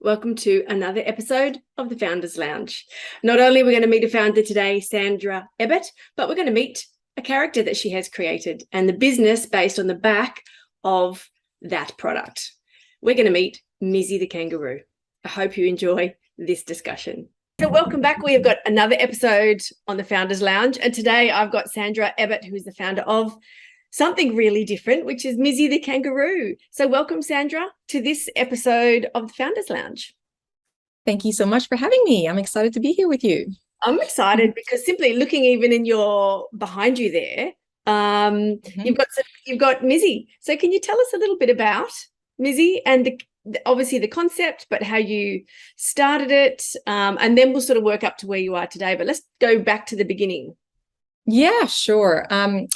Welcome to another episode of the Founders Lounge. Not only are we going to meet a founder today, Sandra Ebbott, but we're going to meet a character that she has created and the business based on the back of that product. We're going to meet Mizzie the Kangaroo. I hope you enjoy this discussion. So welcome back. We have got another episode on the Founders Lounge, and today I've got Sandra Ebbott, who is the founder of something really different, which is Mizzie the Kangaroo. So welcome, Sandra, to this episode of the Founders Lounge. Thank you so much for having me. I'm excited to be here with you. I'm excited because simply looking even in your behind you there, you've got Mizzie. So can you tell us a little bit about Mizzie and obviously the concept, but how you started it, and then we'll sort of work up to where you are today. But let's go back to the beginning. Yeah, sure.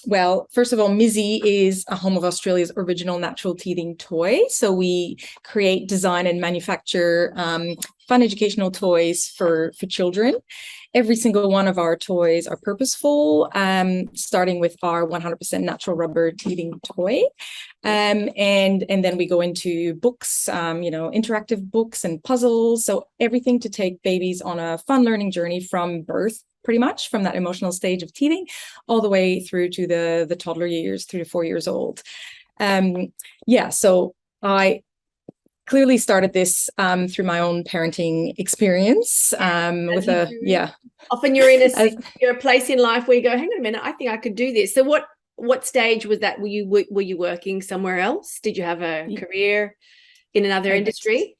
Well, first of all, Mizzie is a home of Australia's original natural teething toy. So we create, design, and manufacture fun educational toys for children. Every single one of our toys are purposeful, starting with our 100% natural rubber teething toy. And then we go into books, interactive books and puzzles. So everything to take babies on a fun learning journey from birth, pretty much from that emotional stage of teething all the way through to the toddler years, 3 to 4 years old. So I clearly started this through my own parenting experience. Often you're in a place in life where you go, hang on a minute, I think I could do this. So what stage was that? Were you working somewhere else? Did you have a career in another industry?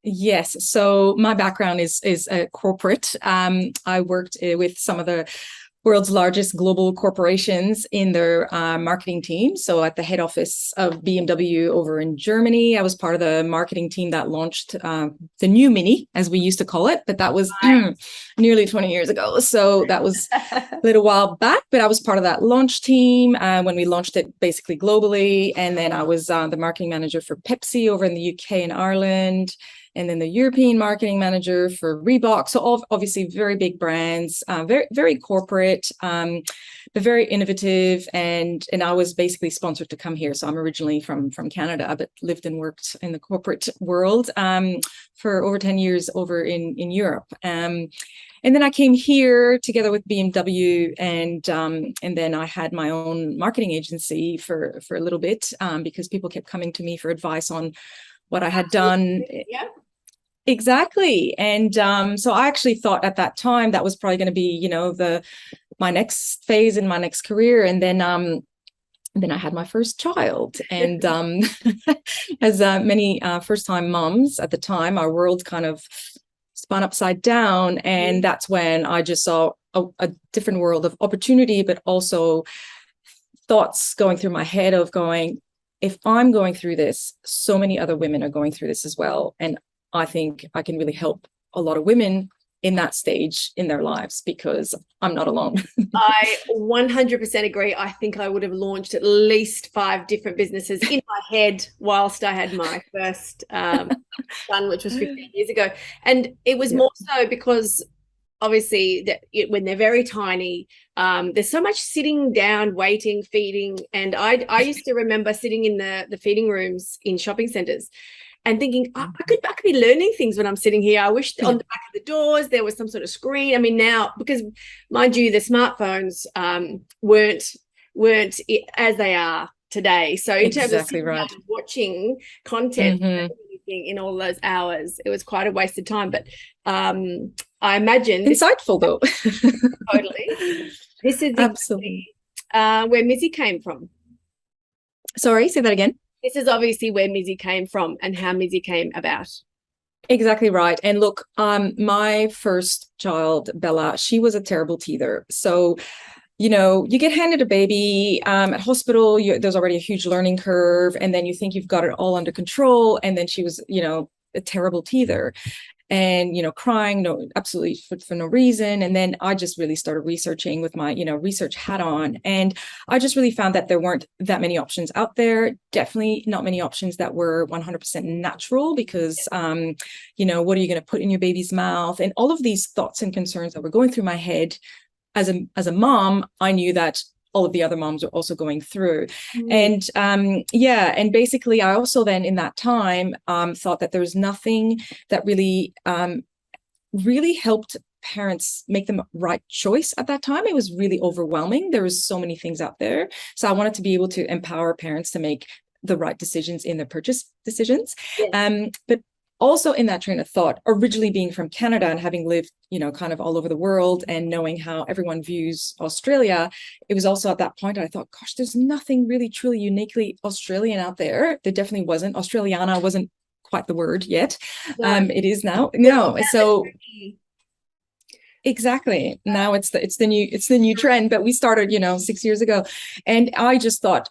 Yes. So my background is corporate. I worked with some of the world's largest global corporations in their marketing team. So at the head office of BMW over in Germany, I was part of the marketing team that launched the new Mini, as we used to call it. But that was nearly 20 years ago. So that was a little while back. But I was part of that launch team when we launched it basically globally. And then I was the marketing manager for Pepsi over in the UK and Ireland. And then the European marketing manager for Reebok. So obviously very big brands, very, very corporate, but very innovative. And I was basically sponsored to come here. So I'm originally from Canada, but lived and worked in the corporate world for over 10 years over in Europe. And then I came here together with BMW, and then I had my own marketing agency for a little bit because people kept coming to me for advice on what I had done. Yeah. Exactly. And so I actually thought at that time that was probably going to be, my next phase in my next career. And then I had my first child. And as many first-time moms at the time, our world kind of spun upside down. And that's when I just saw a different world of opportunity, but also thoughts going through my head of going, if I'm going through this, so many other women are going through this as well. And I think I can really help a lot of women in that stage in their lives because I'm not alone. I 100% agree. I think I would have launched at least 5 different businesses in my head whilst I had my first son, which was 15 years ago. And it was more so because obviously when they're very tiny, there's so much sitting down, waiting, feeding. And I used to remember sitting in the feeding rooms in shopping centres and thinking, I could be learning things when I'm sitting here. I wish on the back of the doors there was some sort of screen. I mean, now, because mind you, the smartphones weren't as they are today. So in terms of watching content in all those hours, it was quite a wasted time. But I imagine insightful though. Totally. This is absolutely where Mizzie came from. Sorry, say that again. This is obviously where Mizzie came from and how Mizzie came about. Exactly right. And look, my first child, Bella, she was a terrible teether. So, you get handed a baby at hospital, there's already a huge learning curve, and then you think you've got it all under control. And then she was, a terrible teether. And, crying, absolutely for no reason. And then I just really started researching with my, research hat on. And I just really found that there weren't that many options out there. Definitely not many options that were 100% natural because, what are you going to put in your baby's mouth? And all of these thoughts and concerns that were going through my head as a mom, I knew that all of the other moms are also going through. And and basically I also then in that time thought that there was nothing that really helped parents make the right choice at that time. It was really overwhelming. There was so many things out there. So I wanted to be able to empower parents to make the right decisions in their purchase decisions. But also in that train of thought, originally being from Canada and having lived, kind of all over the world and knowing how everyone views Australia, it was also at that point I thought, gosh, there's nothing really truly uniquely Australian out there. There definitely wasn't. Australiana wasn't quite the word yet. It is now. No. So exactly. Now it's the new trend, but we started, 6 years ago. And I just thought,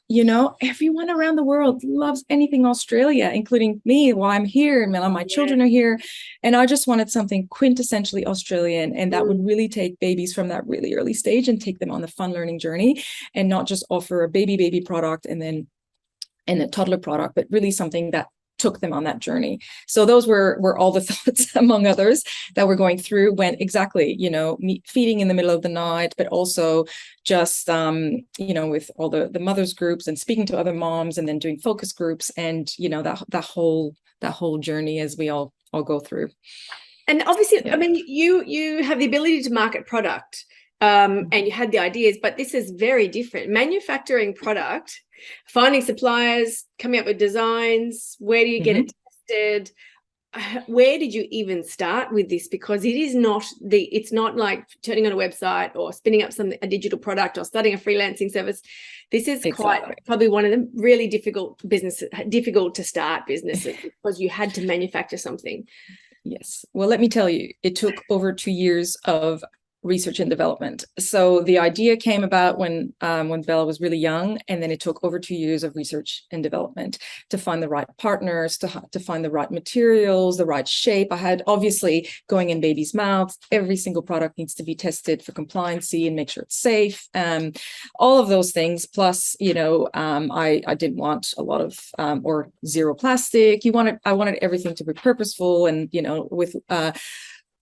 everyone around the world loves anything Australia, including me while I'm here and my children are here. And I just wanted something quintessentially Australian, and that would really take babies from that really early stage and take them on the fun learning journey, and not just offer a baby product and a toddler product, but really something that took them on that journey. So those were all the thoughts, among others, that we're going through when exactly, feeding in the middle of the night, but also just, with all the mothers groups and speaking to other moms and then doing focus groups and, that whole journey as we all go through. And obviously, I mean, you have the ability to market product and you had the ideas, but this is very different. Manufacturing product, finding suppliers, coming up with designs, where do you get it tested? Where did you even start with this? Because it's not like turning on a website or spinning up a digital product or starting a freelancing service. This is probably one of the really difficult to start businesses because you had to manufacture something. Yes. Well, let me tell you, it took over 2 years of research and development. So the idea came about when Bella was really young, and then it took over 2 years of research and development to find the right partners, to find the right materials, the right shape. I had obviously going in babies' mouths. Every single product needs to be tested for compliancy and make sure it's safe. All of those things. Plus, I didn't want a lot of or zero plastic. I wanted everything to be purposeful and with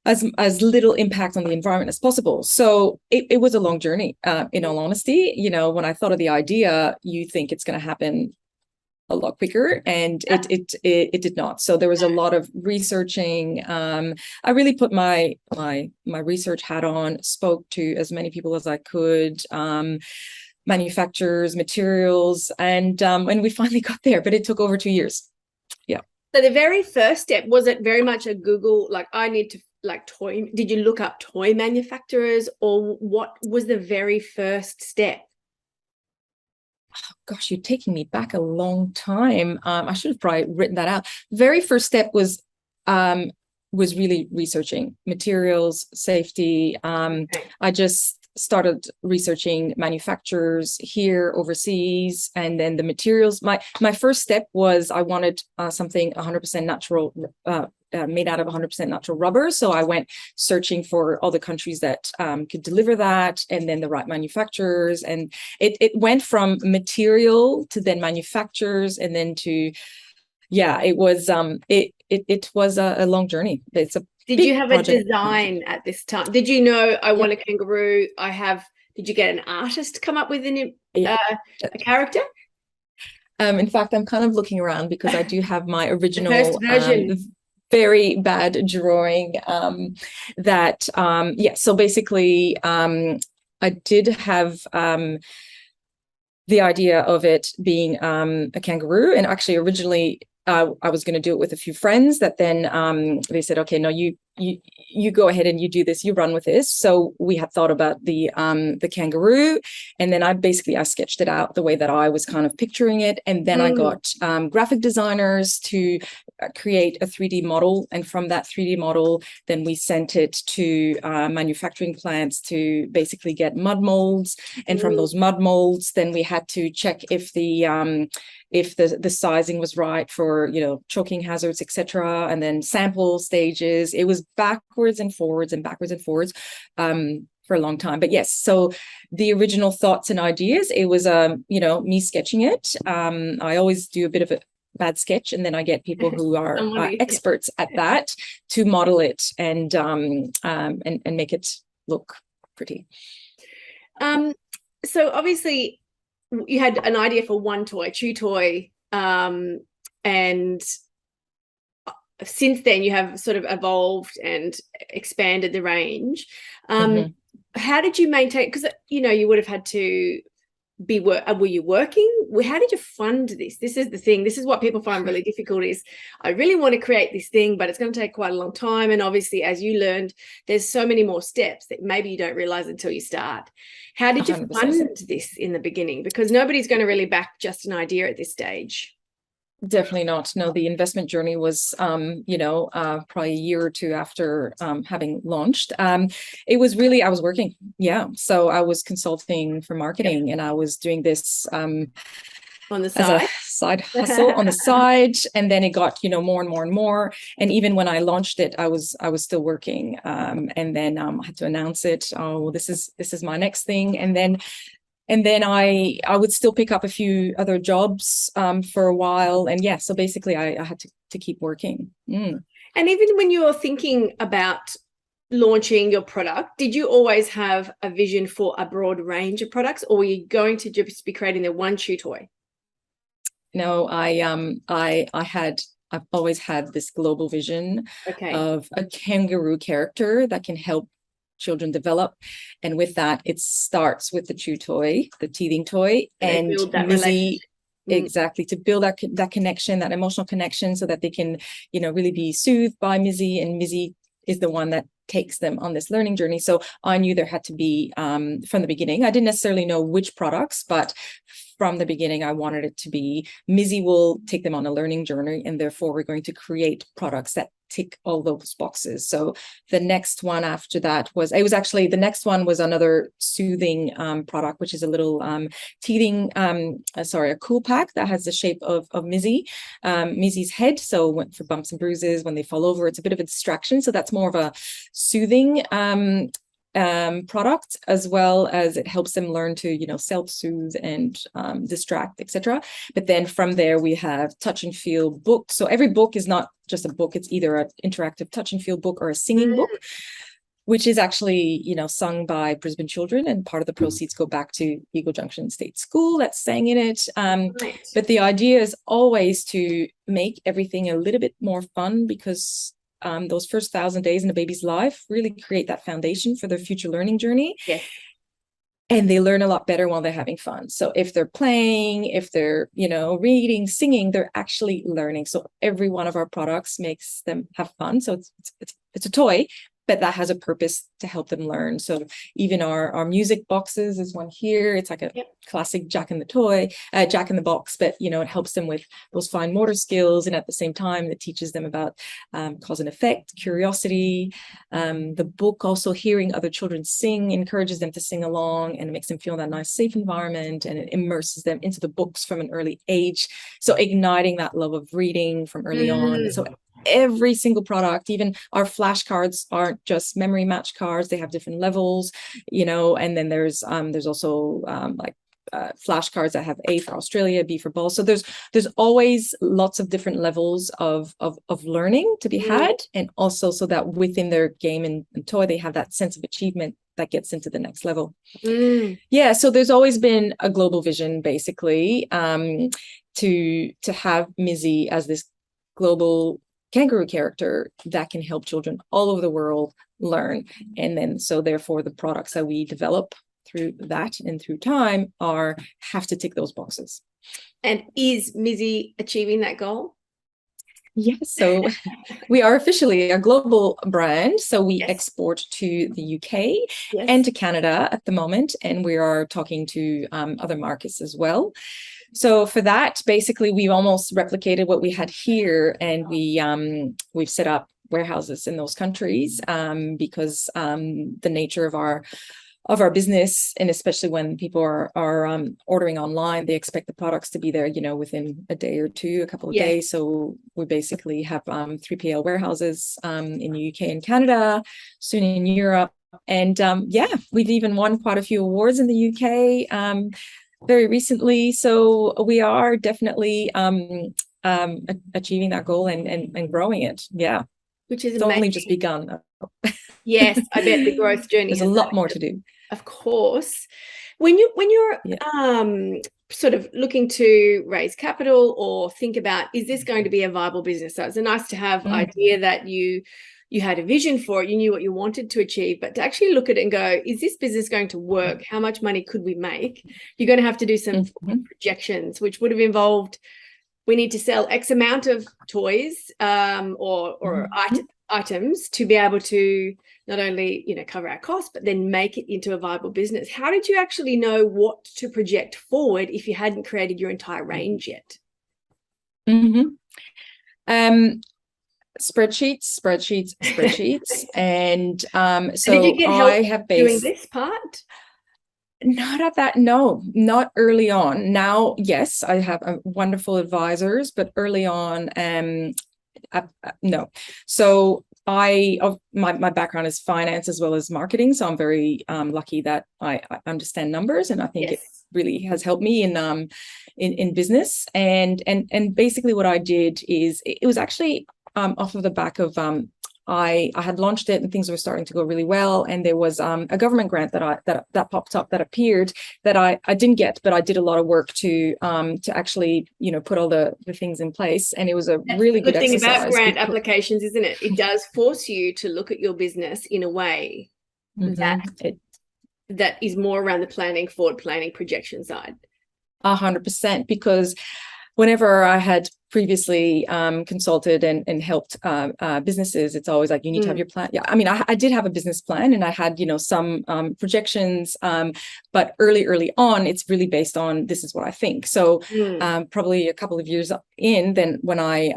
as little impact on the environment as possible. So it was a long journey, in all honesty. When I thought of the idea, you think it's going to happen a lot quicker, and it did not. So there was a lot of researching. I really put my research hat on, spoke to as many people as I could, manufacturers, materials, and we finally got there, but it took over 2 years. Yeah. So the very first step, was it very much a Google, like I need to did you look up toy manufacturers, or what was the very first step? Oh, gosh, you're taking me back a long time. I should have probably written that out. Very first step was really researching materials, safety. I just started researching manufacturers here, overseas, and then the materials. My first step was I wanted something 100% natural, made out of 100% natural rubber. So I went searching for all the countries that could deliver that, and then the right manufacturers. And it went from material to then manufacturers, and then to, it was a long journey. Did you have project. A design at this time? Did you know I want a kangaroo? Did you get an artist to come up with a character? In fact, I'm kind of looking around because I do have my original first version. Very bad drawing so basically I did have the idea of it being a kangaroo, and actually originally I was going to do it with a few friends that then they said, okay, no, you go ahead and you do this, you run with this. So we had thought about the kangaroo, and then I sketched it out the way that I was kind of picturing it. And then I got graphic designers to create a 3D model. And from that 3D model, then we sent it to manufacturing plants to basically get mud molds. And from those mud molds, then we had to check if the sizing was right for, choking hazards, etc. And then sample stages. It was backwards and forwards for a long time. But yes, so the original thoughts and ideas, it was, me sketching it. I always do a bit of a bad sketch, and then I get people who are experts at that to model it and make it look pretty. so obviously you had an idea for one toy, chew toy, and since then you have sort of evolved and expanded the range. Mhm. How did you maintain, because you would have had to were you working? How did you fund this? This is the thing. This is what people find really difficult is, I really want to create this thing, but it's going to take quite a long time. And obviously, as you learned, there's so many more steps that maybe you don't realize until you start. How did you 100%. fund this in the beginning? Because nobody's going to really back just an idea at this stage. Definitely not. No, the investment journey was, probably a year or two after having launched. It was really, I was working. Yeah. So I was consulting for marketing, and I was doing this On the as a side. side hustle on the side. And then it got, more and more and more. And even when I launched it, I was still working. And then I had to announce it. Oh, well, this is my next thing. And then I would still pick up a few other jobs for a while. And yeah, so basically I had to keep working. And even when you were thinking about launching your product, did you always have a vision for a broad range of products, or were you going to just be creating the one chew toy? No, I've always had this global vision of a kangaroo character that can help children develop. And with that, it starts with the chew toy, the teething toy, and build that Mizzie. Exactly, to build that connection, that emotional connection, so that they can, really be soothed by Mizzie, and Mizzie is the one that takes them on this learning journey. So I knew there had to be, from the beginning, I didn't necessarily know which products, but from the beginning, I wanted it to be Mizzie will take them on a learning journey, and therefore we're going to create products that tick all those boxes. So the next one after that the next one was another soothing product, which is a little teething, a cool pack that has the shape of Mizzie, Mizzie's head. So for bumps and bruises, when they fall over, it's a bit of a distraction. So that's more of a soothing product, as well as it helps them learn to self-soothe and distract, etc. But then from there we have touch and feel book. So every book is not just a book, it's either an interactive touch and feel book or a singing book, which is actually sung by Brisbane children, and part of the proceeds go back to Eagle Junction State School that sang in it. But the idea is always to make everything a little bit more fun, because those first 1,000 days in a baby's life really create that foundation for their future learning journey. Yes. And they learn a lot better while they're having fun. So if they're playing, if they're, reading, singing, they're actually learning. So every one of our products makes them have fun. So it's a toy, but that has a purpose to help them learn. So even our music boxes is one here. It's like a classic Jack in the Box, but it helps them with those fine motor skills, and at the same time it teaches them about cause and effect, curiosity. The book, also hearing other children sing, encourages them to sing along, and it makes them feel in that nice safe environment, and it immerses them into the books from an early age, so igniting that love of reading from early on. So every single product, even our flashcards aren't just memory match cards, they have different levels, and then there's also flashcards that have A for Australia, B for ball. So there's always lots of different levels of learning to be had, and also so that within their game and toy they have that sense of achievement that gets into the next level. Yeah, so there's always been a global vision, basically, to have Mizzie as this global kangaroo character that can help children all over the world learn. And then so therefore the products that we develop through that and through time have to tick those boxes. And is Mizzie achieving that goal? Yes, so we are officially a global brand. So we export to the UK and to Canada at the moment, and we are talking to other markets as well. So for that, basically, we've almost replicated what we had here, and we've set up warehouses in those countries because the nature of our business, and especially when people are ordering online, they expect the products to be there, within a day or two, a couple of days. So we basically have 3PL warehouses in the UK and Canada, soon in Europe, and we've even won quite a few awards in the UK. Very recently. So we are definitely achieving that goal and growing it. Yeah. Which is it's amazing. Only just begun. Yes, I bet the growth journey there's a lot more to do. Of course. When you're Yeah. sort of looking to raise capital or think about, is this going to be a viable business? So it's a nice to have idea that you had a vision for it, you knew what you wanted to achieve, but to actually look at it and go, is this business going to work? How much money could we make? You're going to have to do some projections, which would have involved, we need to sell X amount of toys or items to be able to not only, you know, cover our costs, but then make it into a viable business. How did you actually know what to project forward if you hadn't created your entire range yet? Spreadsheets. And so did you get help I have doing this part? Not at that, no, not early on. Now, yes, I have wonderful advisors, but early on, no. So my background is finance as well as marketing, so I'm very lucky that I understand numbers, and I think it really has helped me in business. And basically what I did is, it was actually off of the back of I had launched it and things were starting to go really well, and there was a government grant that popped up, that appeared, that I didn't get, but I did a lot of work to actually, you know, put all the things in place, and it was a really good exercise. The thing about grant applications, isn't it? It does force you to look at your business in a way that is more around the forward planning, projection side. 100%, because whenever I had previously consulted and helped businesses, it's always like, you need to have your plan. Yeah, I mean, I did have a business plan, and I had, you know, some projections, but early on, it's really based on, this is what I think. So probably a couple of years in, then when I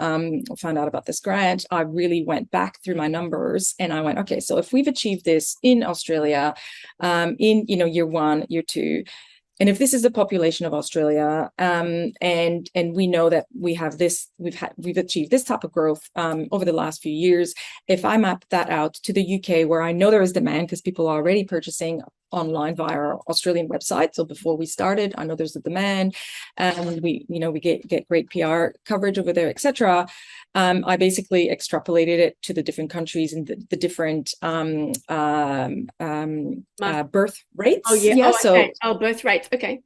found out about this grant, I really went back through my numbers, and I went, okay, so if we've achieved this in Australia, in, you know, year 1, year 2, and if this is the population of Australia, and we know that we have this, we've achieved this type of growth over the last few years. If I map that out to the UK, where I know there is demand because people are already purchasing online via our Australian website. So before we started, I know there's a demand, and we get great PR coverage over there, etc. I basically extrapolated it to the different countries and the different birth rates. Oh yeah. Birth rates. Okay.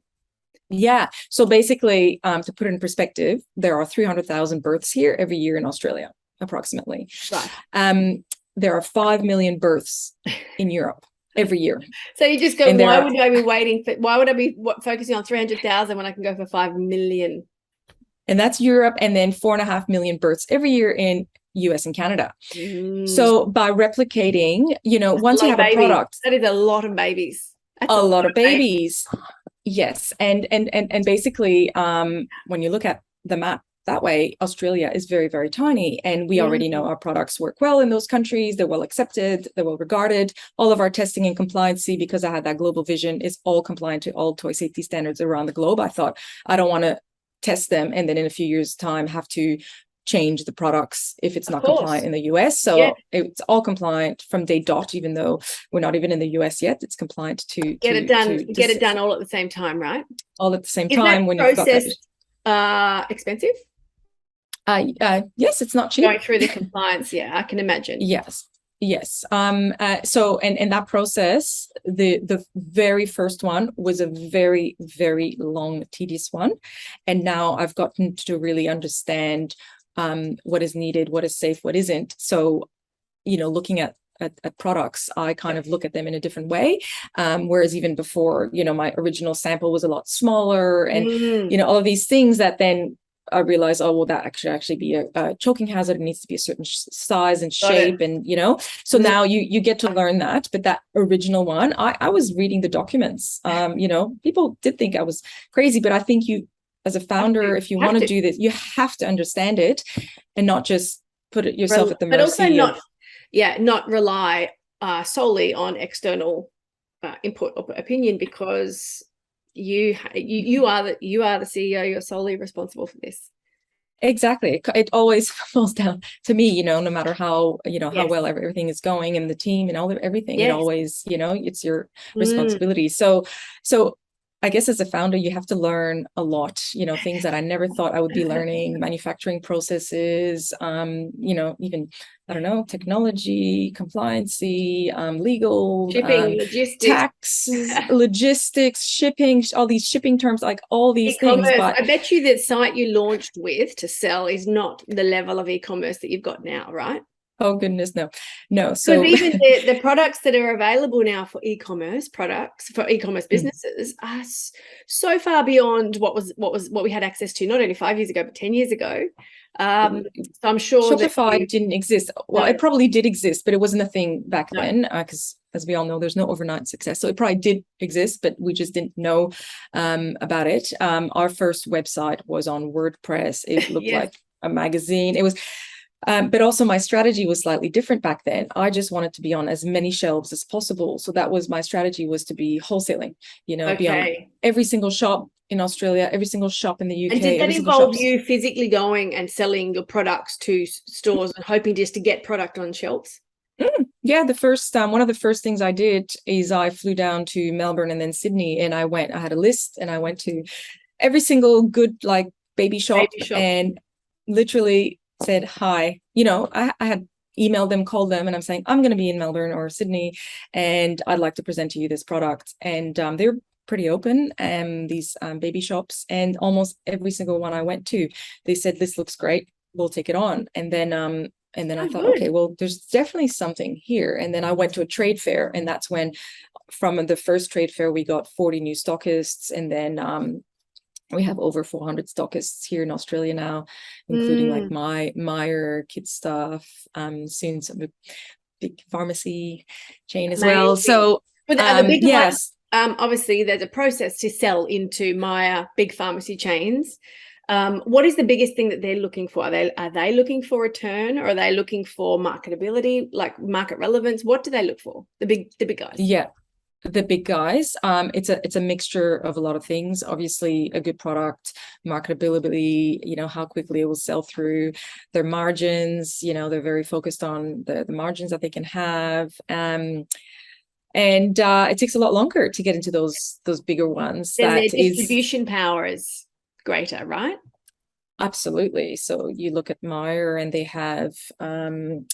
Yeah. So basically, to put it in perspective, there are 300,000 births here every year in Australia, approximately. Right. There are 5 million births in Europe every year. So you just go, why would I be focusing on 300,000 when I can go for 5 million? And that's Europe, and then 4.5 million births every year in US and Canada. So by replicating, you know, once you have a product, that is a lot of babies. That's a lot of babies. Yes. And basically, when you look at the map that way, Australia is very, very tiny, and we already know our products work well in those countries. They're well accepted, they're well regarded. All of our testing and compliance, because I had that global vision, is all compliant to all toy safety standards around the globe. I thought, I don't want to test them and then in a few years' time have to change the products if it's not compliant in the US. So it's all compliant from day dot, even though we're not even in the US yet. It's compliant to get it done all at the same time, right? All at the same time. When you've got that expensive? Yes, it's not cheap. Going through the compliance, yeah, I can imagine. Yes. So and that process, the very first one was a very, very long, tedious one, and now I've gotten to really understand what is needed, what is safe, what isn't. So, you know, looking at products, I kind of look at them in a different way, whereas even before, you know, my original sample was a lot smaller, and you know, all of these things that then I realized, oh, well, that actually be a choking hazard. It needs to be a certain size and shape, and you know. So now you get to learn that. But that original one, I was reading the documents. You know, people did think I was crazy, but I think you, as a founder, if you want to do this, you have to understand it and not just put it yourself at the mercy. But also not rely solely on external input or opinion, because you are the CEO. You're solely responsible for this. Exactly. It always falls down to me, you know, no matter how, you know, how well everything is going and the team and everything, it always, you know, it's your responsibility. So I guess as a founder, you have to learn a lot, things that I never thought I would be learning, manufacturing processes, even, I don't know, technology, compliancy, legal, Shipping, logistics. taxes, logistics, shipping, all these shipping terms, like all these things. E-commerce. But I bet you that site you launched with to sell is not the level of e-commerce that you've got now, right? oh goodness, no. Because So even the products that are available now for e-commerce products, for e-commerce businesses, are so far beyond what we had access to not only 5 years ago but 10 years ago. So I'm sure Shopify didn't exist. Well, No. it probably did exist, but it wasn't a thing back No. then, because as we all know, there's no overnight success. So it probably did exist, but we just didn't know about it. Our first website was on WordPress. It looked Yes. like a magazine. It was, but also my strategy was slightly different back then. I just wanted to be on as many shelves as possible. So that was my strategy, was to be wholesaling, be on every single shop in Australia, every single shop in the UK. And did that involve you physically going and selling your products to stores and hoping just to get product on shelves? Yeah, the first one of the first things I did is I flew down to Melbourne and then Sydney, and I had a list, and I went to every single good like baby shop and literally said hi. I had emailed them, called them, and I'm saying, I'm going to be in Melbourne or Sydney, and I'd like to present to you this product. And they're pretty open, these baby shops, and almost every single one I went to, they said, this looks great, we'll take it on. And then I thought, okay, well, there's definitely something here. And then I went to a trade fair, and that's when, from the first trade fair, we got 40 new stockists, and then we have over 400 stockists here in Australia now, including like Myer, Kid Stuff, soon some big pharmacy chain as well. So yes. Obviously, there's a process to sell into Myer, big pharmacy chains. What is the biggest thing that they're looking for? Are they looking for return, or are they looking for marketability, like market relevance? What do they look for? The big guys. Yeah, the big guys. It's a mixture of a lot of things. Obviously, a good product, marketability. How quickly it will sell through. Their margins. They're very focused on the margins that they can have. And it takes a lot longer to get into those bigger ones. Then their distribution power is greater, right? Absolutely. So you look at Myer, and they have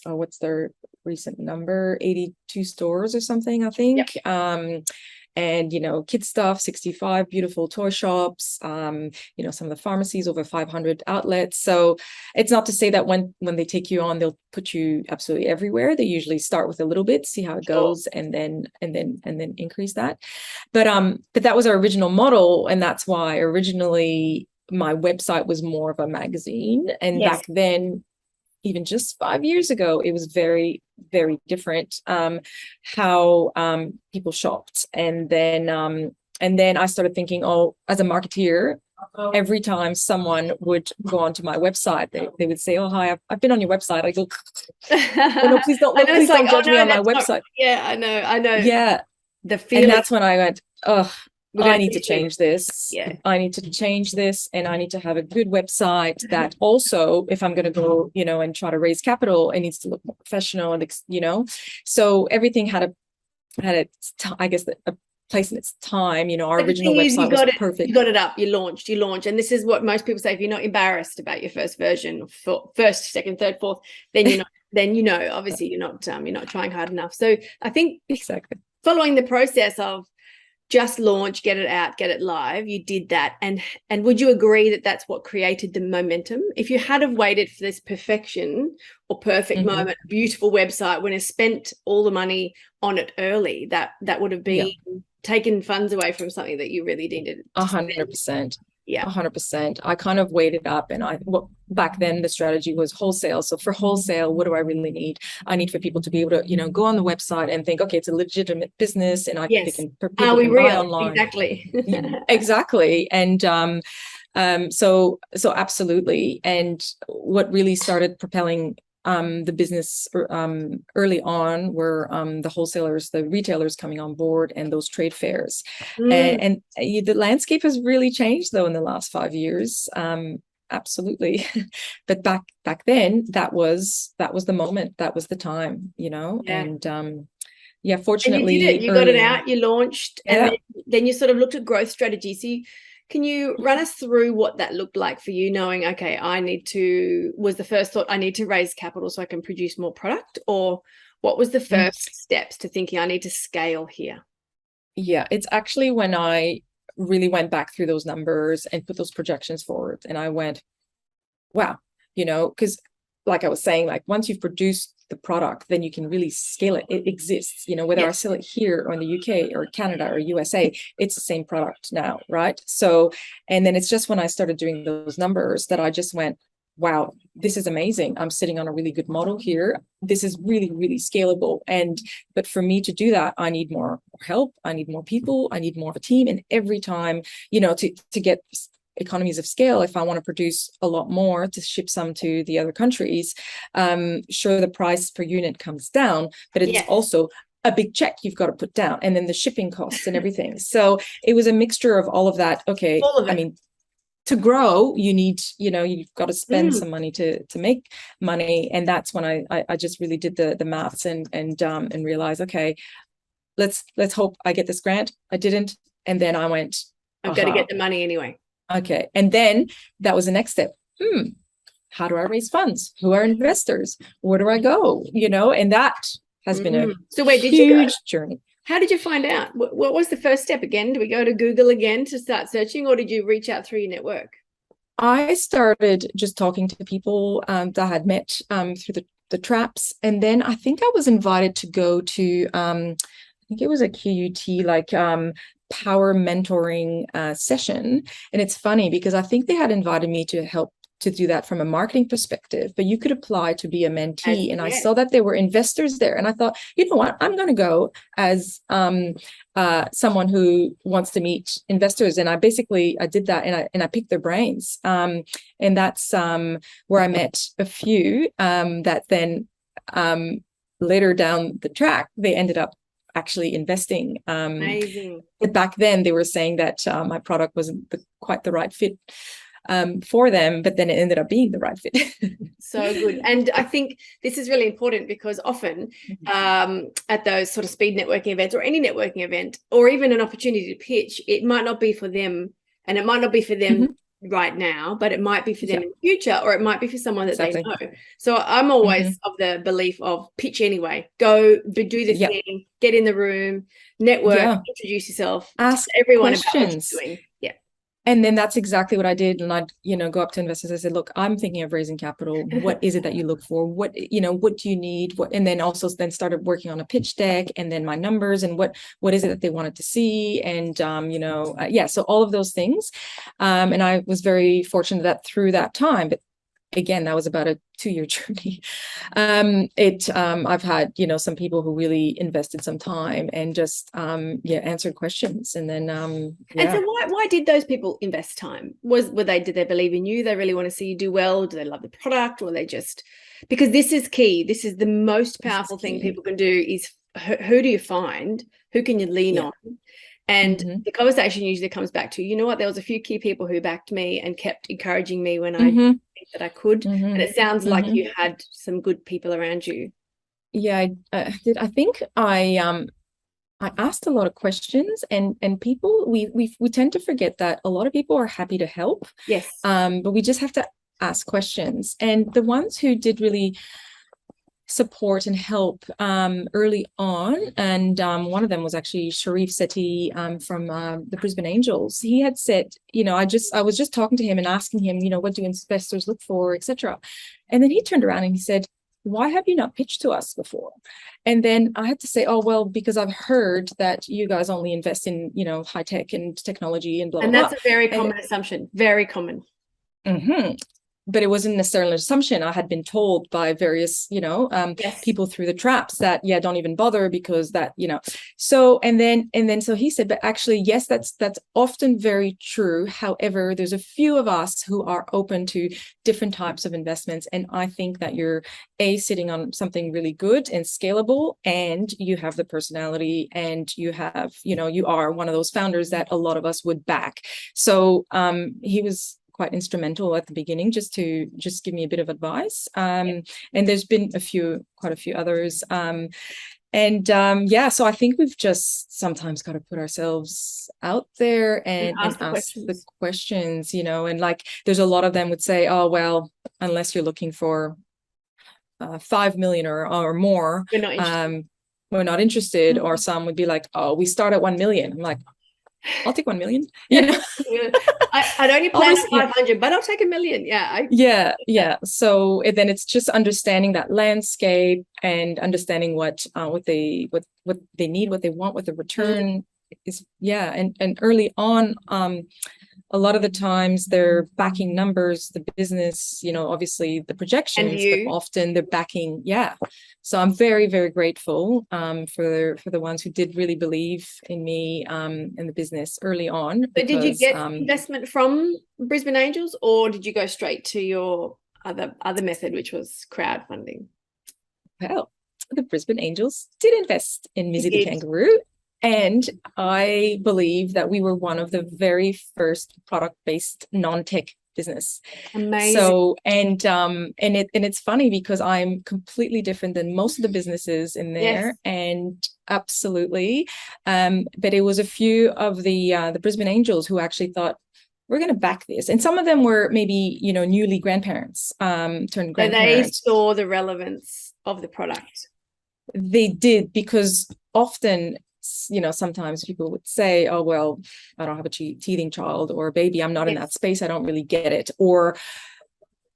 what's their recent number? 82 stores or something, I think. Yep. And Kid Stuff, 65 beautiful toy shops, some of the pharmacies, over 500 outlets. So it's not to say that when they take you on, they'll put you absolutely everywhere. They usually start with a little bit, see how it goes, and then increase that. But that was our original model, and that's why originally my website was more of a magazine. And back then, even just 5 years ago, it was very, very different how people shopped. And then I started thinking, as a marketeer, every time someone would go onto my website, they would say, oh, hi, I've been on your website. I go, oh, no, please don't judge me on my website. I know. Yeah. The feeling. And that's when I went, I need to change this. Yeah. I need to change this, and I need to have a good website that also, if I'm going to go, and try to raise capital, it needs to look more professional, and so everything had its I guess a place in its time. Our original website was perfect. You got it up, you launched, and this is what most people say: if you're not embarrassed about your first version, first, second, third, fourth, then you're not. Then obviously you're not trying hard enough. So I think exactly following the process of just launch, get it out, get it live, you did that. And would you agree that that's what created the momentum? If you had have waited for this perfection or perfect moment, beautiful website, when I spent all the money on it early, that would have been taken funds away from something that you really needed. 100%. Yeah, 100%. I kind of weighed it up, and back then the strategy was wholesale. So for wholesale, what do I really need? I need for people to be able to, go on the website and think, okay, it's a legitimate business, and people can buy online. Exactly. Exactly. And so absolutely. And what really started propelling the business early on were the wholesalers, the retailers coming on board, and those trade fairs. And the landscape has really changed, though, in the last 5 years. Absolutely. But back then, that was the moment, that was the time, and yeah, And you did it. fortunately You got it early on. out, you launched, and Yeah. then you sort of looked at growth strategy. So can you run us through what that looked like for you, knowing, okay, was the first thought, I need to raise capital so I can produce more product? Or what was the first steps to thinking I need to scale here? Yeah, it's actually when I really went back through those numbers and put those projections forward, and I went, wow, because like I was saying, like once you've produced the product, then you can really scale it. It exists, whether I sell it here or in the UK or Canada or USA, it's the same product now, right? So, and then it's just when I started doing those numbers that I just went, wow, this is amazing. I'm sitting on a really good model here. This is really, really scalable. But for me to do that, I need more help. I need more people. I need more of a team. And every time, to get economies of scale, if I want to produce a lot more to ship some to the other countries, sure, the price per unit comes down, but it's also a big check you've got to put down, and then the shipping costs and everything. So it was a mixture of all of that. Okay, All of it. I mean, to grow, you need, you've got to spend some money to make money, and that's when I just really did the maths and realized, okay, let's hope I get this grant. I didn't, and then I went, I've got to get the money anyway. Okay. And then that was the next step. How do I raise funds? Who are investors? Where do I go? And that has been a so where did you go? Journey. How did you find out? What was the first step again? Do we go to Google again to start searching, or did you reach out through your network? I started just talking to people that I had met through the traps. And then I think I was invited to go to, I think it was a QUT, like power mentoring session. And it's funny because I think they had invited me to help to do that from a marketing perspective, but you could apply to be a mentee. And I saw that there were investors there, and I thought, you know what, I'm going to go as someone who wants to meet investors. And I did that, and I picked their brains, and that's where I met a few that then later down the track they ended up actually investing. Amazing. But back then they were saying that my product wasn't quite the right fit for them, but then it ended up being the right fit. So good. And I think this is really important because often at those sort of speed networking events or any networking event, or even an opportunity to pitch, it might not be for them, and it might not be for them right now, but it might be for them in the future, or it might be for someone that they know. So I'm always of the belief of pitch anyway. Go do the thing, get in the room, network, introduce yourself, ask everyone questions. About what you're doing. Yeah. And then that's exactly what I did. And I'd, go up to investors. I said, look, I'm thinking of raising capital. What is it that you look for? What do you need? And then also then started working on a pitch deck, and then my numbers, and what is it that they wanted to see? And, so all of those things. And I was very fortunate that through that time, but again, that was about a 2-year journey. I've had, some people who really invested some time and just, answered questions. And then, And so why did those people invest time? Did they believe in you? They really want to see you do well? Do they love the product? Or they just, because this is key. This is the most powerful thing people can do is who do you find? Who can you lean on? And the conversation usually comes back to, you know what, there was a few key people who backed me and kept encouraging me when I think that I could. And it sounds like you had some good people around you. Yeah, I did. I think I asked a lot of questions, and people, we tend to forget that a lot of people are happy to help. Yes. But we just have to ask questions. And the ones who did really support and help early on, and one of them was actually Sharif Sethi from the Brisbane Angels. He had said, I was just talking to him and asking him, what do investors look for, etc. And then he turned around and he said, why have you not pitched to us before? And then I had to say, oh, well, because I've heard that you guys only invest in, high tech and technology and blah, blah, blah. And that's a very common assumption, very common. But it wasn't necessarily an assumption. I had been told by various, people through the traps that, don't even bother because that, So, and then so he said, but actually, yes, that's often very true. However, there's a few of us who are open to different types of investments. And I think that you're sitting on something really good and scalable, and you have the personality, and you have, you are one of those founders that a lot of us would back. So he was quite instrumental at the beginning just to give me a bit of advice. And there's been quite a few others. And yeah, so I think we've just sometimes got to put ourselves out there and ask ask the questions. questions, you know, and like there's a lot of them would say, oh, well, unless you're looking for 5 million or more, We're not interested. we're not interested. Or some would be like, oh, we start at 1 million. I'm like, I'll take 1 million, you know. I'd only plan at 500, but I'll take 1 million. Yeah. So then it's just understanding that landscape and understanding what they need, what they want, what the return is. Yeah, and early on, a lot of the times they're backing numbers, the business, you know, obviously the projections, but often they're backing. Yeah. So I'm very, very grateful for the ones who did really believe in me in the business early on. But did you get investment from Brisbane Angels, or did you go straight to your other method, which was crowdfunding? Well, the Brisbane Angels did invest in Mizzie the Kangaroo. And I believe that we were one of the very first product-based non-tech business. Amazing. So it's funny because I'm completely different than most of the businesses in there. Yes. And absolutely. But it was a few of the Brisbane Angels who actually thought, we're going to back this. And some of them were maybe, you know, newly grandparents, turned grandparents. So they saw the relevance of the product. They did, because often, you know, sometimes people would say, oh, well, I don't have a teething child or a baby. I'm not in that space. I don't really get it. Or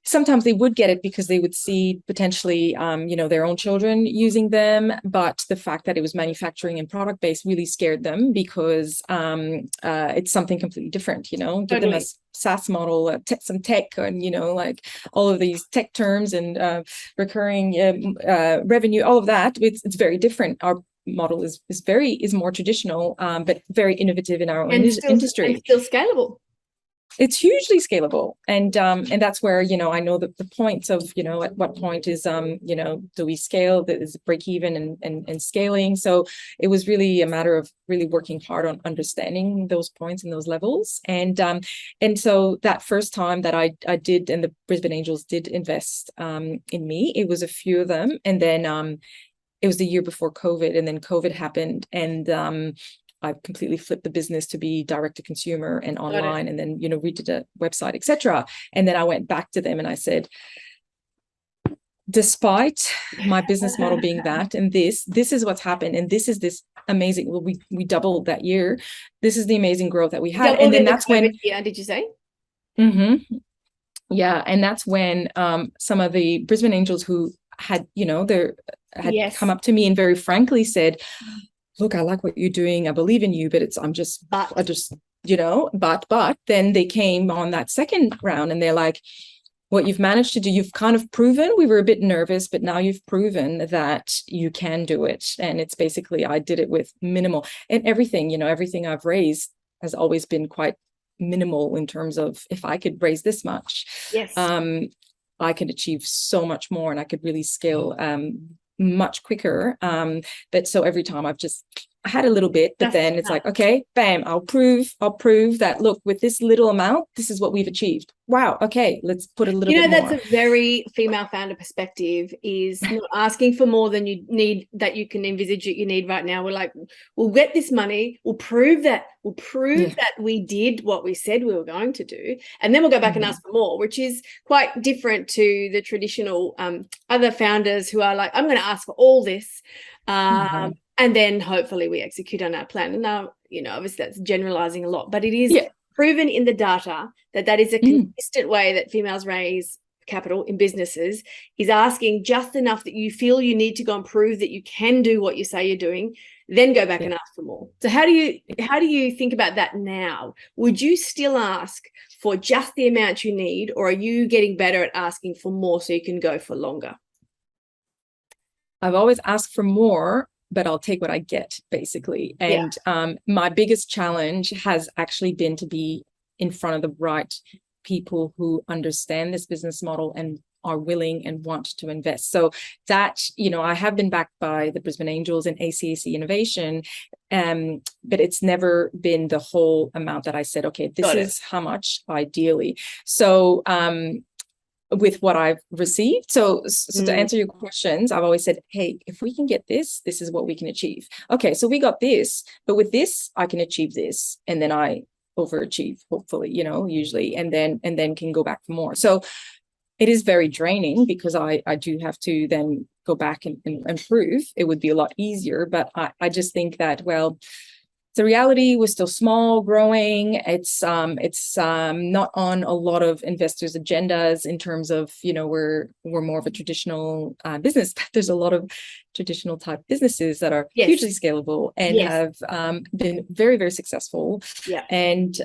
sometimes they would get it because they would see potentially, you know, their own children using them. But the fact that it was manufacturing and product based really scared them, because it's something completely different, you know, give them a SaaS model, some tech, and, you know, like all of these tech terms and recurring revenue, all of that. It's very different. Our model is more traditional, but very innovative in our own industry. And still scalable. It's hugely scalable. And that's where, you know, I know that the points of, you know, at what point is, you know, do we scale, that is break even and scaling. So it was really a matter of really working hard on understanding those points and those levels. And so that first time that I did, and the Brisbane Angels did invest in me, it was a few of them. And then it was the year before COVID, and then COVID happened, and I completely flipped the business to be direct to consumer and online, and then, you know, redid a website, etc. And then I went back to them and I said, despite my business model being that, and this is what's happened, and this is this amazing. Well, we doubled that year. This is the amazing growth that we had, and then that's when. Yeah, did you say? Mm-hmm. Yeah, and that's when some of the Brisbane Angels who had, you know, had come up to me and very frankly said, look, I like what you're doing. I believe in you, but you know, but then they came on that second round and they're like, what you've managed to do, you've kind of proven, we were a bit nervous, but now you've proven that you can do it. And it's basically, I did it with minimal, and everything, you know, everything I've raised has always been quite minimal in terms of, if I could raise this much, I could achieve so much more, and I could really scale much quicker. But so every time I've just had a little bit, but then it's like, okay, bam, I'll prove that, look, with this little amount, this is what we've achieved. Wow, okay, let's put a little bit more. That's a very female founder perspective, is not asking for more than you need, that you can envisage that you need right now. We're like, we'll get this money, we'll prove that we did what we said we were going to do, and then we'll go back and ask for more, which is quite different to the traditional other founders who are like, I'm going to ask for all this, and then hopefully we execute on our plan. And now, you know, obviously that's generalizing a lot, but it is proven in the data that is a consistent way that females raise capital in businesses, is asking just enough that you feel you need to go and prove that you can do what you say you're doing, then go back and ask for more. So how do you think about that now? Would you still ask for just the amount you need, or are you getting better at asking for more so you can go for longer? I've always asked for more, but I'll take what I get, basically. And my biggest challenge has actually been to be in front of the right people who understand this business model and are willing and want to invest. So that, you know, I have been backed by the Brisbane Angels and ACAC Innovation, but it's never been the whole amount that I said, okay, this is how much ideally. So with what I've received. So to answer your questions, I've always said, hey, if we can get this, this is what we can achieve. Okay, so we got this, but with this, I can achieve this. And then I overachieve, hopefully, usually, and then can go back for more. So it is very draining because I do have to then go back and improve. It would be a lot easier, but I just think that, well, the reality was still small, growing. It's not on a lot of investors' agendas in terms of, we're more of a traditional business. There's a lot of traditional type businesses that are hugely scalable and have been very, very successful. Yeah. And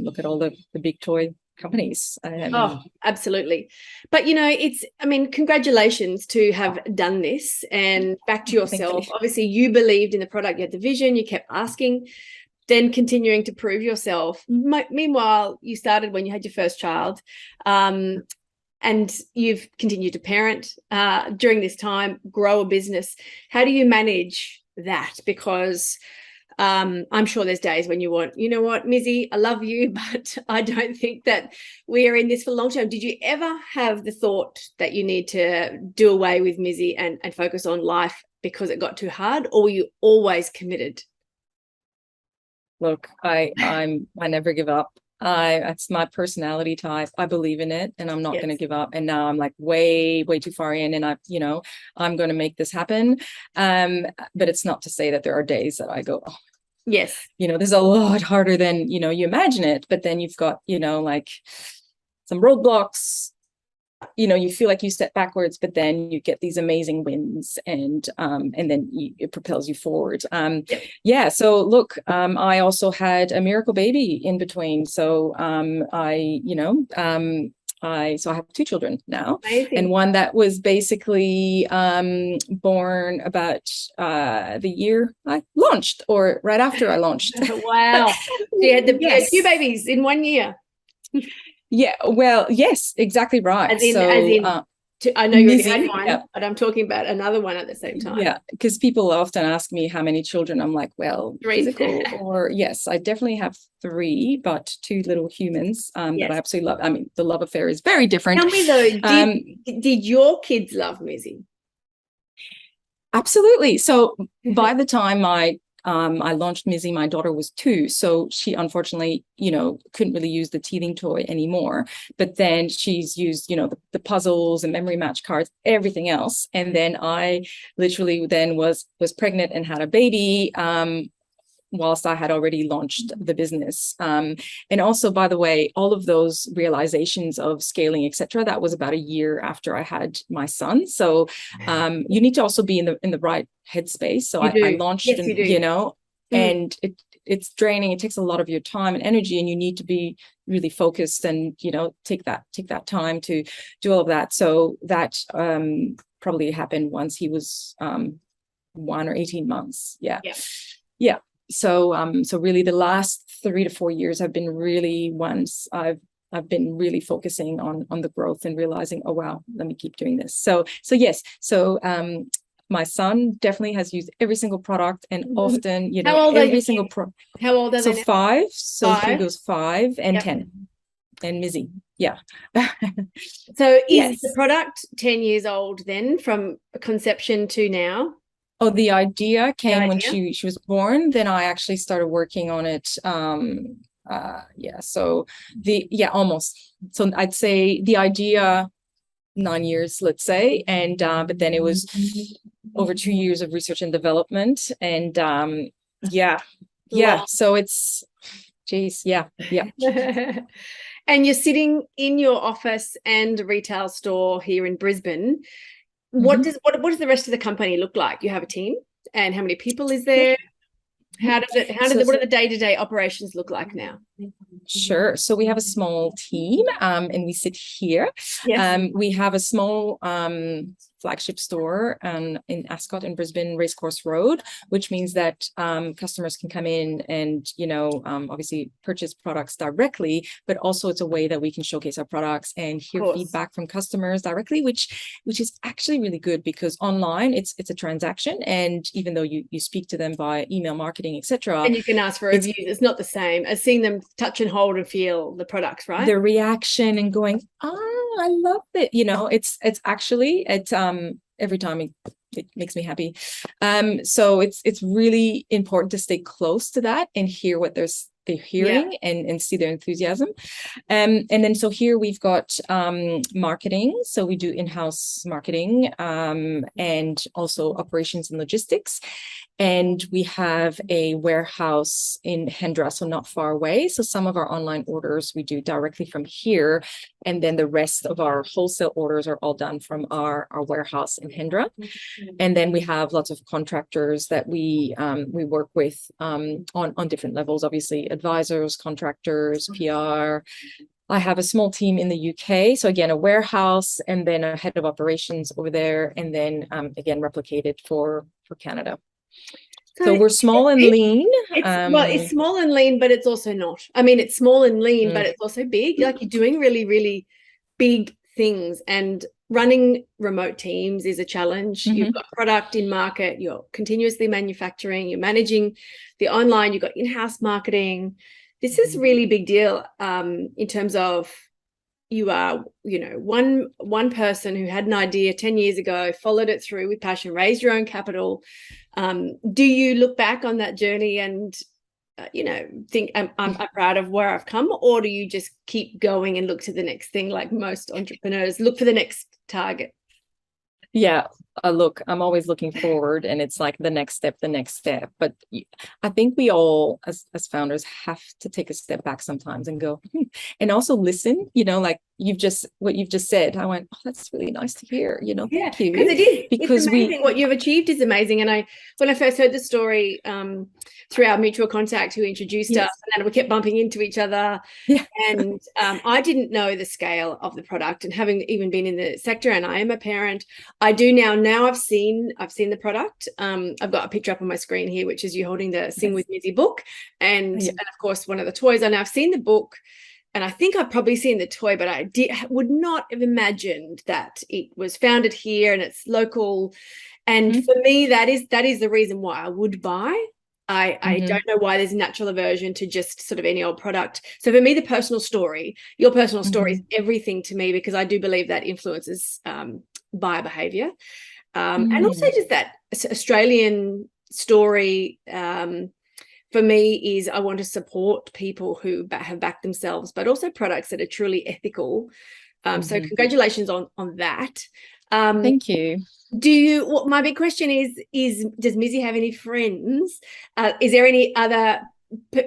look at all the big toy companies. Absolutely. But congratulations to have done this, and back to yourself. Obviously you believed in the product, you had the vision, you kept asking, then continuing to prove yourself. Meanwhile, you started when you had your first child, and you've continued to parent during this time, grow a business. How do you manage that? Because I'm sure there's days when you want, you know what, Mizzie, I love you, but I don't think that we are in this for long term. Did you ever have the thought that you need to do away with Mizzie and focus on life because it got too hard, or were you always committed? Look, I never give up. It's my personality type. I believe in it, and I'm not going to give up. And now I'm like way too far in, and I'm going to make this happen. But it's not to say that there are days that I go, oh, yes, there's a lot harder than you imagine it. But then you've got like some roadblocks. You feel like you step backwards, but then you get these amazing wins, and then it propels you forward. So look, I also had a miracle baby in between. So I have 2 children now. Amazing. And one that was basically born about the year I launched, or right after I launched. Wow. You had you had 2 babies in 1 year. Yeah, well, yes, exactly right. I know you already had one, but I'm talking about another one at the same time. Yeah, because people often ask me how many children. I'm like, well, 3. Physical, or yes, I definitely have 3, but 2 little humans that I absolutely love. The love affair is very different. Tell me though, did your kids love Mizzie? Absolutely. So by the time I launched Mizzie, my daughter was 2. So she unfortunately, couldn't really use the teething toy anymore. But then she's used, the puzzles and memory match cards, everything else. And then I literally then was pregnant and had a baby whilst I had already launched the business. And also, by the way, all of those realizations of scaling, etc., that was about a year after I had my son. So you need to also be in the right headspace. So I launched, and it's draining. It takes a lot of your time and energy, and you need to be really focused and take that time to do all of that. So that probably happened once he was 1 or 18 months. Yeah. So really the last 3 to 4 years have been really ones I've been really focusing on the growth and realizing, oh wow, let me keep doing this. So yes. So my son definitely has used every single product, and often, How old every single product. How old are they? So 5. So he goes 5 and 10. And Mizzie. Yeah. So is the product 10 years old then, from conception to now? Oh, the idea came when she was born. Then I actually started working on it. Almost. So I'd say the idea 9 years, let's say, and but then it was over 2 years of research and development, and So it's, geez, yeah. And you're sitting in your office and retail store here in Brisbane. What does the rest of the company look like? You have a team, and how many people is there? What do the day-to-day operations look like now? Sure. So we have a small team, and we sit here. We have a small flagship store in Ascot in Brisbane, Racecourse Road, which means that customers can come in and obviously purchase products directly, but also it's a way that we can showcase our products and hear feedback from customers directly, which is actually really good, because online it's a transaction, and even though you speak to them via email marketing, etc., and you can ask for reviews, it's not the same as seeing them touch and hold and feel the products, right? The reaction and going, I love it. It's actually every time it makes me happy. So it's really important to stay close to that and hear what they're hearing and see their enthusiasm. And then so here we've got marketing. So we do in-house marketing and also operations and logistics. And we have a warehouse in Hendra, so not far away. So some of our online orders we do directly from here. And then the rest of our wholesale orders are all done from our warehouse in Hendra. And then we have lots of contractors that we work with on different levels, obviously advisors, contractors, PR. I have a small team in the UK. So again, a warehouse and then a head of operations over there. And then again, replicated for Canada. So we're small and lean. It's small and lean, but it's also not. I mean, it's small and lean, but it's also big. Like you're doing really, really big things, and running remote teams is a challenge. You've got product in market, you're continuously manufacturing, you're managing the online, you've got in-house marketing. This is a really big deal in terms of you are, one person who had an idea 10 years ago, followed it through with passion, raised your own capital. Do you look back on that journey and, think I'm proud of where I've come, or do you just keep going and look to the next thing like most entrepreneurs, look for the next target? Yeah, look, I'm always looking forward, and it's like the next step. But I think we all, as founders, have to take a step back sometimes and go, and also listen. Like what you've just said. I went, oh, that's really nice to hear. Thank you. Because it is. Because it's amazing. What you've achieved is amazing. And when I first heard the story through our mutual contact who introduced us, and then we kept bumping into each other. Yeah. And I didn't know the scale of the product, and having even been in the sector, and I am a parent, I do now. Now I've seen the product. I've got a picture up on my screen here, which is you holding the Sing with Mizzie book, and of course one of the toys. And I've seen the book, and I think I've probably seen the toy, but I would not have imagined that it was founded here and it's local. And for me, that is the reason why I would buy. I don't know why there's a natural aversion to just sort of any old product. So for me, the personal story, your personal story is everything to me, because I do believe that influences buyer behavior. And also just that Australian story for me is I want to support people who have backed themselves, but also products that are truly ethical. So congratulations on that. Thank you. My big question is does Mizzie have any friends? Is there any other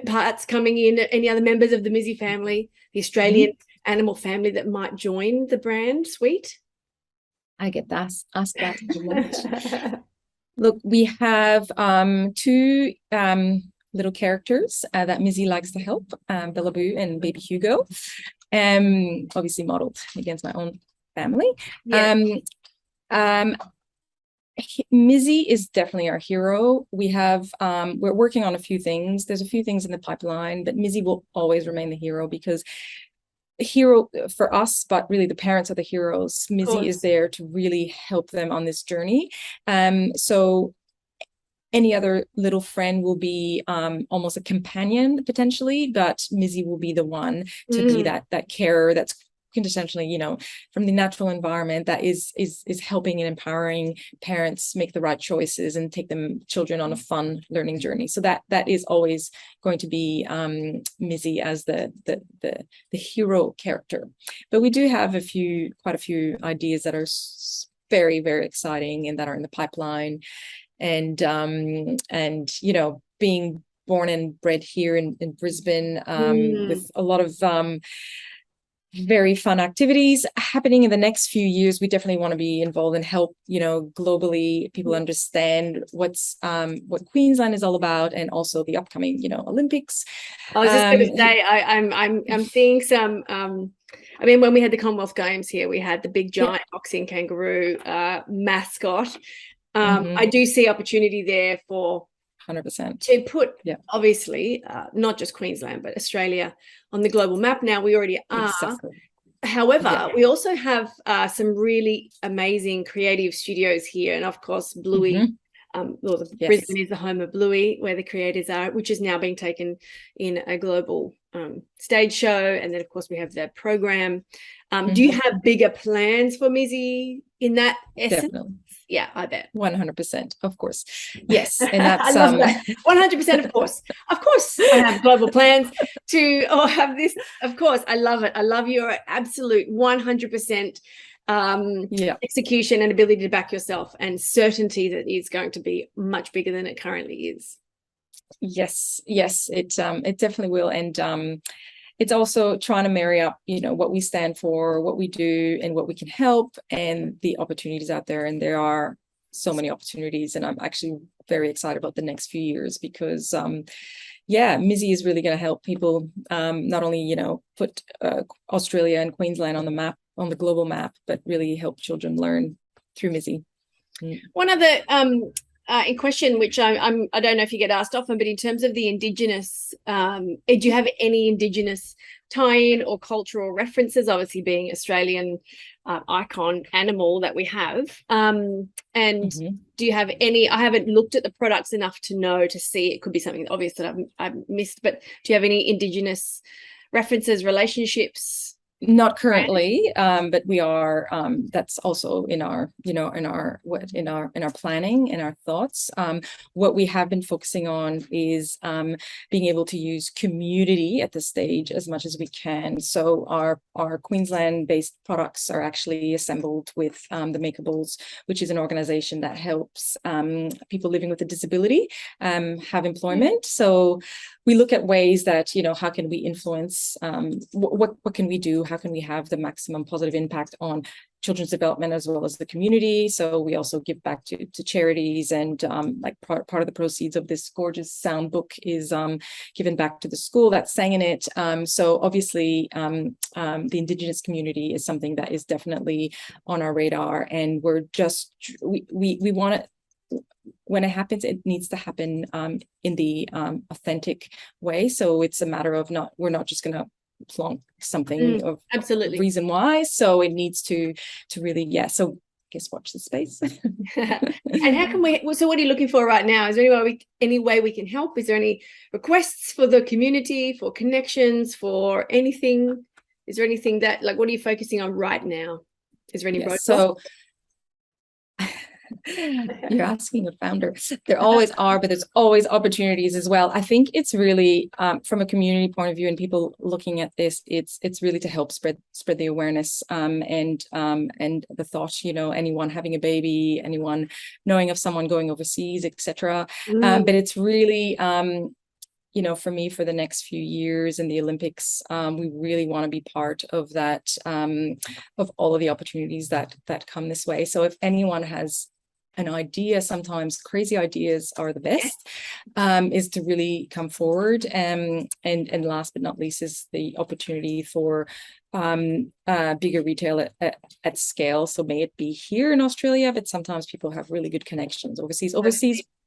parts coming in, any other members of the Mizzie family, the Australian animal family, that might join the brand suite? I get asked that. Look, we have two little characters that Mizzie likes to help, Bellaboo and Baby Hugo, obviously modeled against my own family. Mizzie is definitely our hero. We have we're working on a few things. There's a few things in the pipeline, but Mizzie will always remain the hero, because hero for us, but really the parents are the heroes. Mizzie is there to really help them on this journey. So any other little friend will be almost a companion potentially, but Mizzie will be the one to be that carer that's quintessentially, from the natural environment, that is helping and empowering parents make the right choices and take them children on a fun learning journey. So that is always going to be Mizzie as the hero character. But we do have quite a few ideas that are very, very exciting and that are in the pipeline. And being born and bred here in Brisbane, with a lot of very fun activities happening in the next few years. We definitely want to be involved and help, globally people understand what Queensland is all about, and also the upcoming, Olympics. I was just going to say, I'm seeing some. When we had the Commonwealth Games here, we had the big giant boxing kangaroo mascot. I do see opportunity there for 100% to put obviously not just Queensland but Australia on the global map. Now we already are. Exactly. However, we also have some really amazing creative studios here, and of course Bluey Yes. Brisbane is the home of Bluey, where the creators are, which is now being taken in a global stage show. And then, of course, we have the program. Do you have bigger plans for Mizzie in that essence? Definitely. Yeah, I bet. 100%, of course. Yes, and that's I love that. 100%, of course. Of course, I have global plans to have this. Of course, I love it. I love your absolute 100% execution and ability to back yourself, and certainty that it's going to be much bigger than it currently is. Yes, it definitely will, and it's also trying to marry up, what we stand for, what we do, and what we can help, and the opportunities out there. And there are so many opportunities, and I'm actually very excited about the next few years because, Mizzie is really going to help people not only, put Australia and Queensland on the map, on the global map, but really help children learn through Mizzie. One other in question, which I don't know if you get asked often, but in terms of the Indigenous, do you have any Indigenous tie-in or cultural references? Obviously, being Australian icon animal that we have, and do you have any? I haven't looked at the products enough to see. It could be something obvious that I've missed, but do you have any Indigenous references, relationships? Not currently, but we are. That's also in our, in our planning, in our thoughts. What we have been focusing on is being able to use community at this stage as much as we can. So our Queensland-based products are actually assembled with the Makeables, which is an organization that helps people living with a disability have employment. So we look at ways that, how can we influence, what can we do? How can we have the maximum positive impact on children's development as well as the community? So we also give back to charities, and like part of the proceeds of this gorgeous sound book is given back to the school that sang in it. So obviously the Indigenous community is something that is definitely on our radar, and we're just, we want to, when it happens, it needs to happen in the authentic way. So it's a matter of we're not just going to plonk something of absolutely reason why. So it needs to really, so I guess watch the space. And how can we, so what are you looking for right now? Is there any way we can help? Is there any requests for the community, for connections, for anything? Is there anything that, like, what are you focusing on right now? Is there any roadblocks? So you're asking a founder. There always are, but there's always opportunities as well. I think it's really from a community point of view and people looking at this, it's really to help spread the awareness and the thought, anyone having a baby, anyone knowing of someone going overseas, etc. But it's really for me, for the next few years in the Olympics, we really want to be part of that, of all of the opportunities that come this way. So if anyone has an idea, sometimes crazy ideas are the best, is to really come forward. And last but not least is the opportunity for bigger retail at scale. So may it be here in Australia, but sometimes people have really good connections overseas,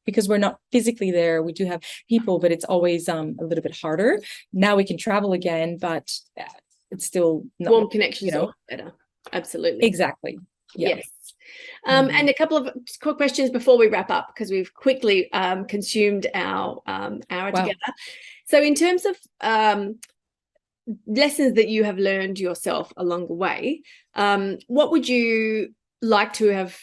because we're not physically there. We do have people, but it's always a little bit harder. Now we can travel again, but it's still not, warm connections are better. Absolutely. Exactly. Yeah. Yes. And a couple of quick questions before we wrap up, because we've quickly consumed our hour together. So in terms of lessons that you have learned yourself along the way, what would you like to have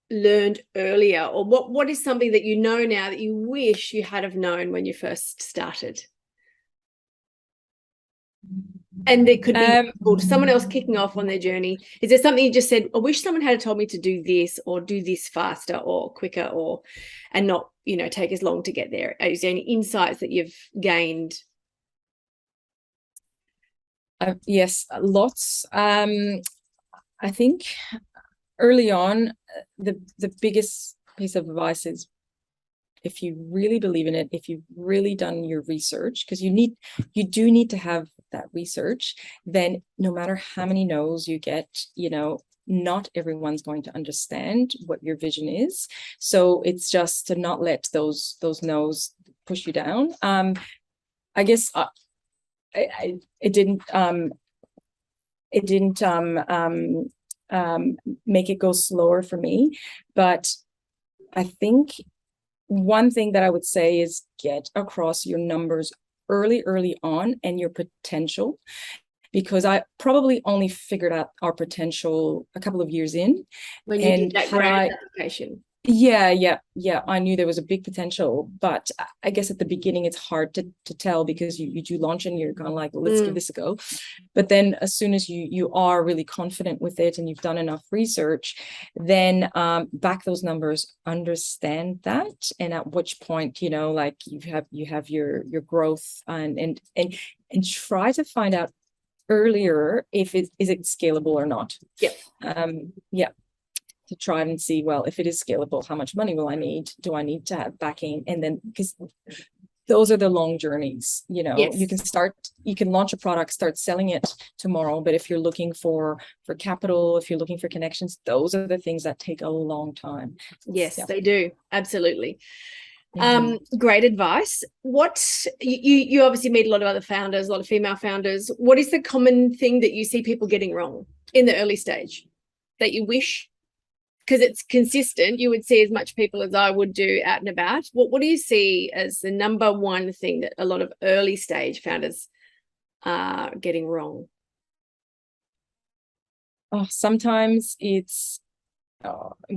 learned earlier, or what is something that you know now that you wish you had have known when you first started? And it could be someone else kicking off on their journey. Is there something you just said, I wish someone had told me to do this, or do this faster or quicker, and not, take as long to get there? Is there any insights that you've gained? Yes, lots. I think early on, the biggest piece of advice is, if you really believe in it, if you've really done your research, because you do need to have that research, then no matter how many no's you get, not everyone's going to understand what your vision is. So it's just to not let those no's push you down. I guess it didn't make it go slower for me, but I think one thing that I would say is get across your numbers early on and your potential, because I probably only figured out our potential a couple of years in. When you did And that grant application. yeah. I knew there was a big potential, but I guess at the beginning it's hard to tell, because you do launch and you're kind of like, well, let's give this a go. But then as soon as you are really confident with it and you've done enough research, then back those numbers, understand that, and at which point, you know, like you have your growth, and try to find out earlier if it is scalable or not. Yeah. To try and see, well, if it is scalable, how much money will I need? Do I need to have backing? And then, because those are the long journeys, you know. Yes. You can launch a product, start selling it tomorrow, but if you're looking for capital, if you're looking for connections, those are the things that take a long time. Yes, they do. Absolutely. Mm-hmm. Great advice. What you obviously meet a lot of other founders, a lot of female founders. What is the common thing that you see people getting wrong in the early stage that you wish, because it's consistent, you would see as much people as I would do out and about? What do you see as the number one thing that a lot of early stage founders are getting wrong? Sometimes it's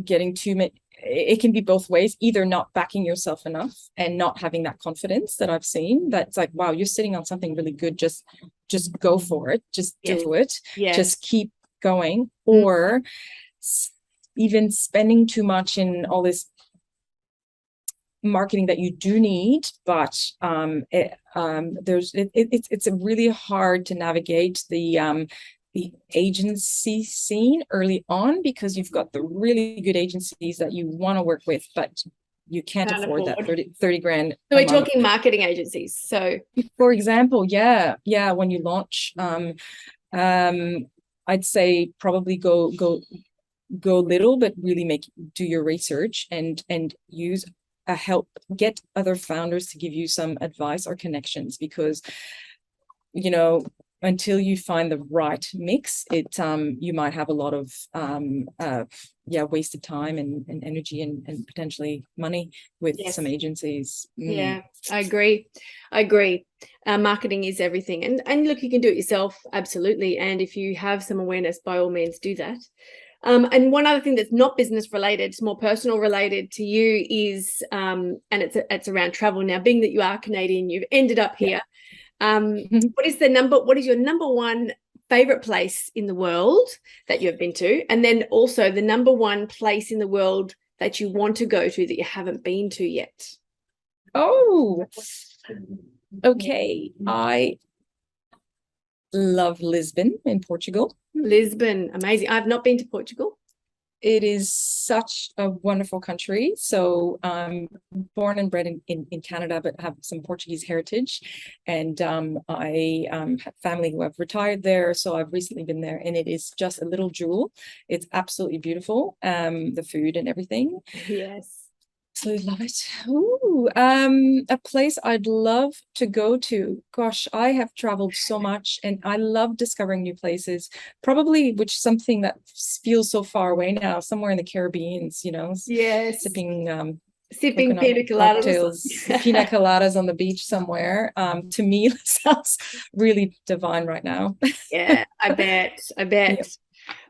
getting too much. It can be both ways, either not backing yourself enough and not having that confidence that I've seen. That's like, wow, you're sitting on something really good. Just go for it. Just do it. Just keep going. Or even spending too much in all this marketing that you do need, but it's really hard to navigate the agency scene early on, because you've got the really good agencies that you want to work with, but you can't afford that 30 grand. So we're talking marketing agencies. So for example, when you launch, I'd say probably go little, but really do your research and use get other founders to give you some advice or connections, because, you know, until you find the right mix, you might have a lot of wasted time and energy and potentially money with some agencies. Yeah, I agree. Marketing is everything, and look, you can do it yourself, absolutely. And if you have some awareness, by all means, do that. And one other thing that's not business related, it's more personal related to you, is and it's around travel. Now, being that you are Canadian, you've ended up here. What is your number one favorite place in the world that you've been to? And then also the number one place in the world that you want to go to that you haven't been to yet? Oh, okay. I love Lisbon in Portugal. Lisbon, amazing. I've not been to Portugal. It is such a wonderful country. So I'm born and bred in Canada, but have some Portuguese heritage. And I have family who have retired there. So I've recently been there, and it is just a little jewel. It's absolutely beautiful. The food and everything. Yes. Absolutely love it. Ooh, a place I'd love to go to. Gosh, I have traveled so much, and I love discovering new places. Probably, something that feels so far away now, somewhere in the Caribbean, you know. Yes. Sipping pina coladas. Pina coladas on the beach somewhere. To me, it sounds really divine right now. Yeah, I bet. Yep.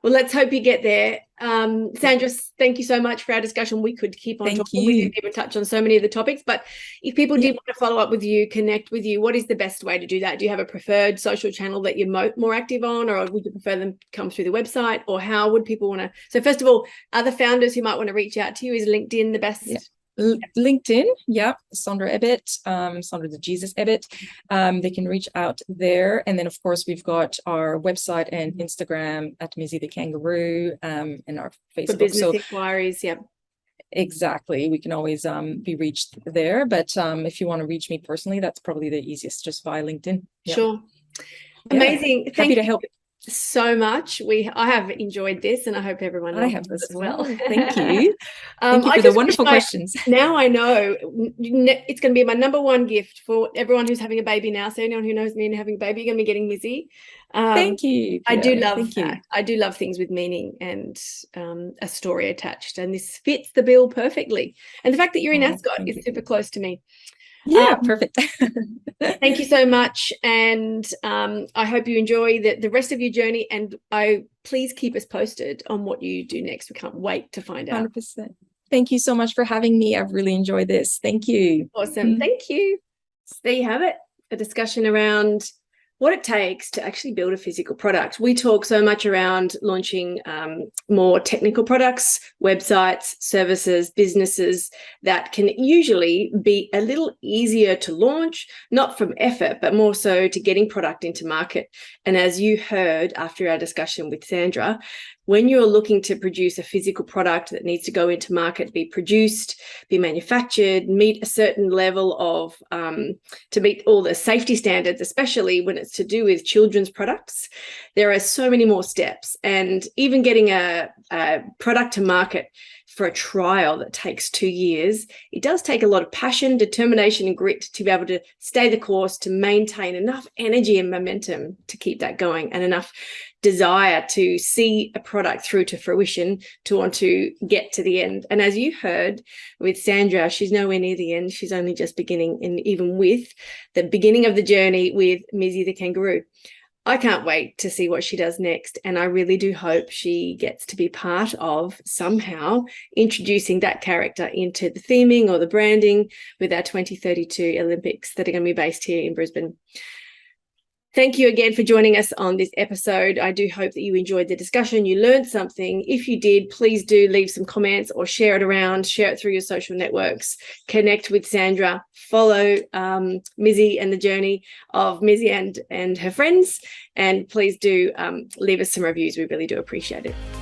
Well, let's hope you get there. Sandra, thank you so much for our discussion. We could keep on talking. We didn't even touch on so many of the topics, but if people did want to follow up with you, connect with you, what is the best way to do that? Do you have a preferred social channel that you're more active on, or would you prefer them come through the website, or how would people want to? So first of all, other founders who might want to reach out to you, is LinkedIn the best? Yeah. LinkedIn, Sandra Ebbott, Sandra the Jesus Ebbott. They can reach out there, and then of course we've got our website and Instagram at Mizzie The Kangaroo, and our Facebook. For business inquiries, exactly. We can always be reached there, but if you want to reach me personally, that's probably the easiest, just via LinkedIn. Sure. Amazing. Happy to help. so much. I have enjoyed this, and I hope everyone else I have does as as well. Thank you. Thank you I for the just wonderful wish questions. now I know it's going to be my number one gift for everyone who's having a baby now. So anyone who knows me and having a baby, you're going to be getting Mizzie. Thank you, I do Peter. love Thank that. you. I do love things with meaning and a story attached, and this fits the bill perfectly. And the fact that you're in Ascot is super close to me. Yeah, perfect. Thank you so much, and I hope you enjoy the rest of your journey, and please keep us posted on what you do next. We can't wait to find out. 100%. Thank you so much for having me. I've really enjoyed this. Thank you. Awesome. Thank you. So there you have it, a discussion around what it takes to actually build a physical product. We talk so much around launching more technical products, websites, services, businesses that can usually be a little easier to launch, not from effort, but more so to getting product into market. And as you heard after our discussion with Sandra, when you're looking to produce a physical product that needs to go into market, be produced, be manufactured, meet a certain level of, to meet all the safety standards, especially when it's to do with children's products, there are so many more steps. And even getting a product to market for a trial that takes 2 years, it does take a lot of passion, determination, and grit to be able to stay the course, to maintain enough energy and momentum to keep that going, and enough desire to see a product through to fruition, to want to get to the end. And as you heard with Sandra, she's nowhere near the end. She's only just beginning, and even with the beginning of the journey with Mizzie the Kangaroo. I can't wait to see what she does next. And I really do hope she gets to be part of somehow introducing that character into the theming or the branding with our 2032 Olympics that are going to be based here in Brisbane. Thank you again for joining us on this episode. I do hope that you enjoyed the discussion. You learned something. If you did, please do leave some comments or share it around, share it through your social networks, connect with Sandra, follow Mizzie and the journey of Mizzie and her friends, and please do leave us some reviews. We really do appreciate it.